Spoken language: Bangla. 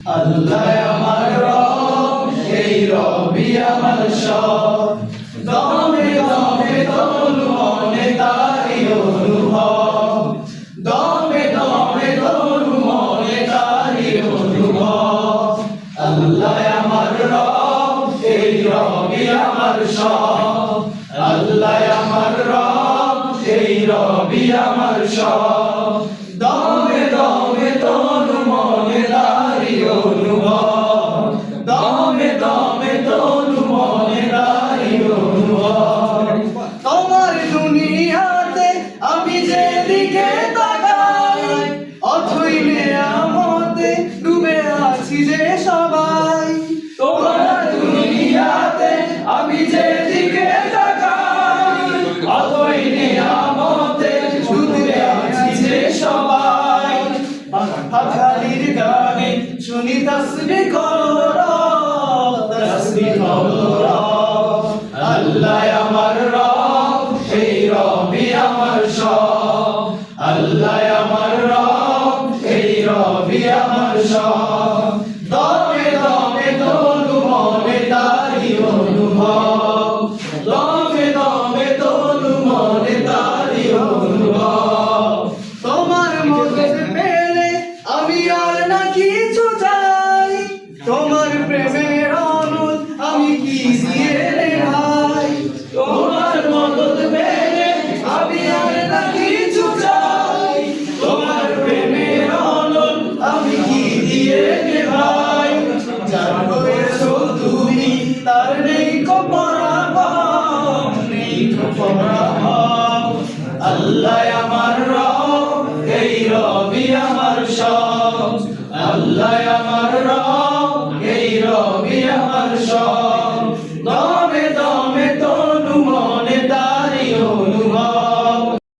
আল্লাহ আমার রব, এই রবি আমার সব, দমে দমে তনু মনে তারি অনুভব, দমে দমে তনু মনে তারি অনুভব। আল্লাহ আমার রব, এই রবি আমার সব, আল্লাহ আমার রব, এই রবি আমার সব, দমে দমে তনু মনে তারি অনুভব, দমে দমে তনু মনে তারি অনুভব। তোমার দুনিয়াতে আমি যেদিকে তাকাই, অথই নেয়ামতে ডুবে আছি যে সবাই। তোমার দুনিয়াতে আমি যেদিকে তাকাই, অথই নেয়ামতে ডুবে আছি যে সবাই। হাজারির গানে শুনি তাসবিহ করো, তাসবিহ করো। আল্লাহ আমার রব, এই রবি আমার সব, আল্লাহ আমার রব, এই রবি আমার সব, দমে দমে তনু মনে তারি অনুভব, দমে দমে তনু মনে তারি অনুভব। তোমার মদত পেলে আমি আর না কিছু চাই, তোমার প্রেমের অনুল আমি কি দিয়ে ভাই। তোমার মদত পেলে আমি আর না কিছু চাই, তোমার প্রেমের অনুল আমি কি দিয়ে ভাই। যার হয়েছো তুমি তার নেই পরাভব, নেই পরাভব। আল্লাহ আমার রব, এই রবি আমার সব, আল্লাহ আমার রব।